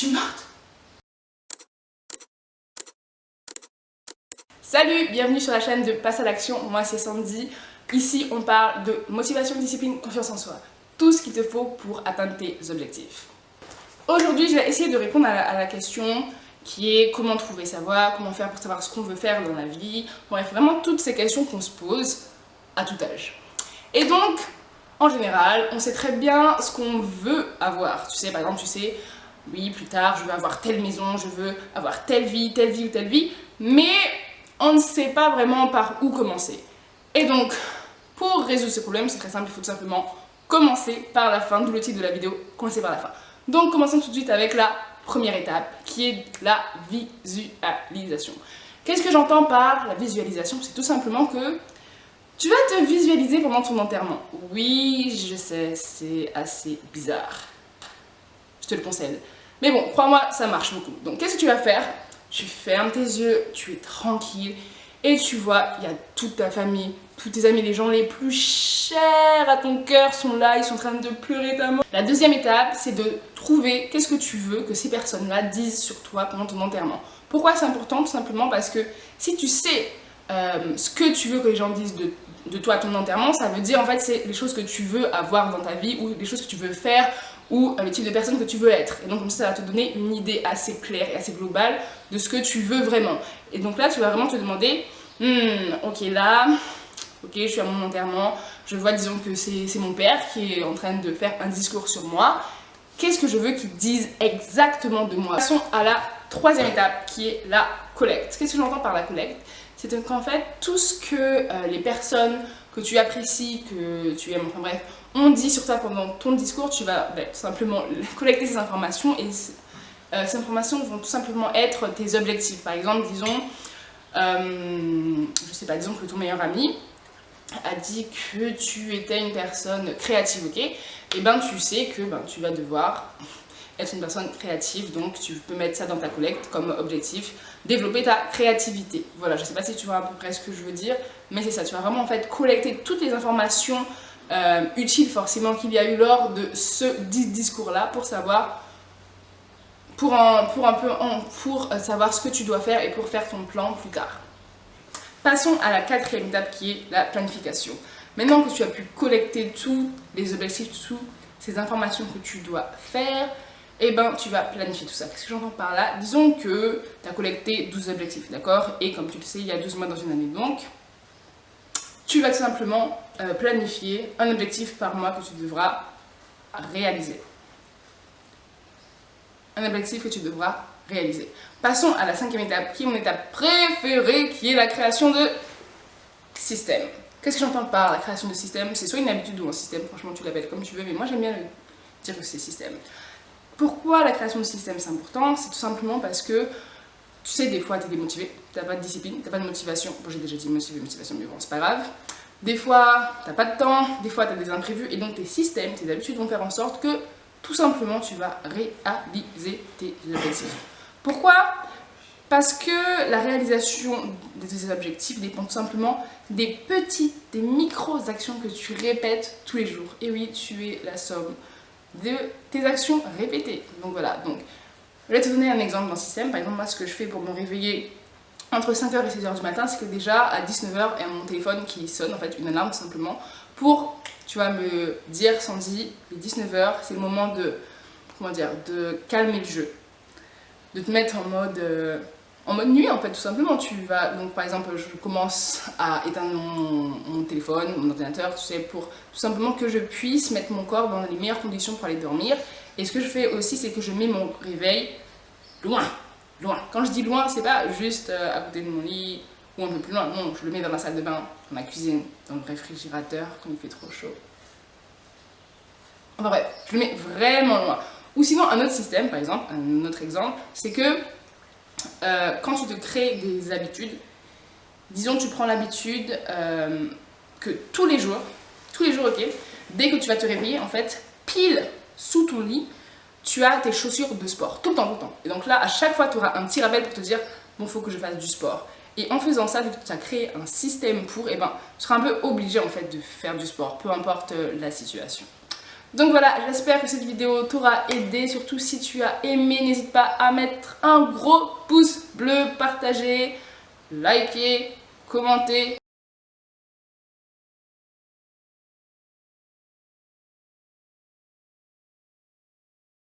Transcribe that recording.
suis morte. Salut, bienvenue sur la chaîne de Passe à l'action, moi c'est Sandy. Ici on parle de motivation, discipline, confiance en soi. Tout ce qu'il te faut pour atteindre tes objectifs. Aujourd'hui je vais essayer de répondre à la question qui est comment trouver sa voie, comment faire pour savoir ce qu'on veut faire dans la vie. Bref, vraiment toutes ces questions qu'on se pose à tout âge. Et donc, en général, on sait très bien ce qu'on veut avoir. Tu sais, par exemple, tu sais, oui, plus tard, je veux avoir telle maison, je veux avoir telle vie ou telle vie, mais on ne sait pas vraiment par où commencer. Et donc, pour résoudre ce problème, c'est très simple, il faut tout simplement commencer par la fin, d'où le titre de la vidéo, commencer par la fin. Donc, commençons tout de suite avec la première étape, qui est la visualisation. Qu'est-ce que j'entends par la visualisation? C'est tout simplement que tu vas te visualiser pendant ton enterrement. Oui, je sais, c'est assez bizarre. Je te le concède. Mais bon, crois-moi, ça marche beaucoup. Donc, qu'est-ce que tu vas faire? Tu fermes tes yeux, tu es tranquille et tu vois, il y a toute ta famille, tous tes amis, les gens les plus chers à ton cœur sont là, ils sont en train de pleurer ta mort. La deuxième étape, c'est de trouver qu'est-ce que tu veux que ces personnes-là disent sur toi pendant ton enterrement. Pourquoi c'est important? Tout simplement parce que si tu sais ce que tu veux que les gens disent de toi à ton enterrement, ça veut dire en fait c'est les choses que tu veux avoir dans ta vie ou les choses que tu veux faire ou le type de personne que tu veux être. Et donc comme ça va te donner une idée assez claire et assez globale de ce que tu veux vraiment. Et donc là tu vas vraiment te demander, ok là, ok je suis à mon enterrement, je vois disons que c'est mon père qui est en train de faire un discours sur moi. Qu'est-ce que je veux qu'il dise exactement de moi? Passons à la troisième étape qui est la collecte. Qu'est-ce que j'entends par la collecte? C'est qu'en fait tout ce que les personnes que tu apprécies, que tu aimes, enfin bref, on dit sur toi pendant ton discours, tu vas tout simplement collecter ces informations et ces informations vont tout simplement être tes objectifs. Par exemple, disons, je sais pas, disons que ton meilleur ami a dit que tu étais une personne créative, ok? Et ben tu sais que tu vas devoir être une personne créative, donc tu peux mettre ça dans ta collecte comme objectif, développer ta créativité. Voilà, je sais pas si tu vois à peu près ce que je veux dire, mais c'est ça, tu vas vraiment en fait collecter toutes les informations utiles forcément qu'il y a eu lors de ce discours-là pour savoir, pour savoir ce que tu dois faire et pour faire ton plan plus tard. Passons à la quatrième étape qui est la planification. Maintenant que tu as pu collecter tous les objectifs, toutes ces informations que tu dois faire, et ben tu vas planifier tout ça. Qu'est-ce que j'entends par là? Disons que tu as collecté 12 objectifs, d'accord? Et comme tu le sais, il y a 12 mois dans une année. Donc, tu vas tout simplement planifier un objectif par mois que tu devras réaliser. Un objectif que tu devras réaliser. Passons à la cinquième étape, qui est mon étape préférée, qui est la création de système. Qu'est-ce que j'entends par la création de système? C'est soit une habitude ou un système, franchement tu l'appelles comme tu veux, mais moi j'aime bien dire que c'est système. Pourquoi la création de système c'est important? C'est tout simplement parce que, tu sais, des fois tu es démotivé, tu n'as pas de discipline, tu n'as pas de motivation. Bon, j'ai déjà dit motivation, mais bon, c'est pas grave. Des fois, tu n'as pas de temps, des fois tu as des imprévus, et donc tes systèmes, tes habitudes vont faire en sorte que, tout simplement, tu vas réaliser tes objectifs. Pourquoi? Parce que la réalisation de tes objectifs dépend tout simplement des micro-actions que tu répètes tous les jours. Et oui, tu es la somme de tes actions répétées. Donc voilà, donc je vais te donner un exemple d'un système. Par exemple, moi ce que je fais pour me réveiller entre 5h et 6h du matin, c'est que déjà à 19h, il y a mon téléphone qui sonne, en fait une alarme tout simplement, pour, tu vas me dire, Sandy, les 19h, c'est le moment de, comment dire, de calmer le jeu, de te mettre en mode nuit en fait, tout simplement. Tu vas, donc par exemple, je commence à éteindre mon téléphone, mon ordinateur, tu sais, pour tout simplement que je puisse mettre mon corps dans les meilleures conditions pour aller dormir. Et ce que je fais aussi, c'est que je mets mon réveil loin. Quand je dis loin, c'est pas juste à côté de mon lit ou un peu plus loin, non, je le mets dans la salle de bain, dans ma cuisine, dans le réfrigérateur quand il fait trop chaud. Enfin bref, je le mets vraiment loin. Ou sinon, un autre système, par exemple, un autre exemple, c'est que quand tu te crées des habitudes, disons tu prends l'habitude que tous les jours, ok, dès que tu vas te réveiller, en fait, pile sous ton lit, tu as tes chaussures de sport, tout le temps. Et donc là, à chaque fois, tu auras un petit rappel pour te dire, bon, il faut que je fasse du sport. Et en faisant ça, vu que tu as créé un système pour, et ben, tu seras un peu obligé en fait de faire du sport, peu importe la situation. Donc voilà, j'espère que cette vidéo t'aura aidé. Surtout si tu as aimé, n'hésite pas à mettre un gros pouce bleu, partager, liker, commenter.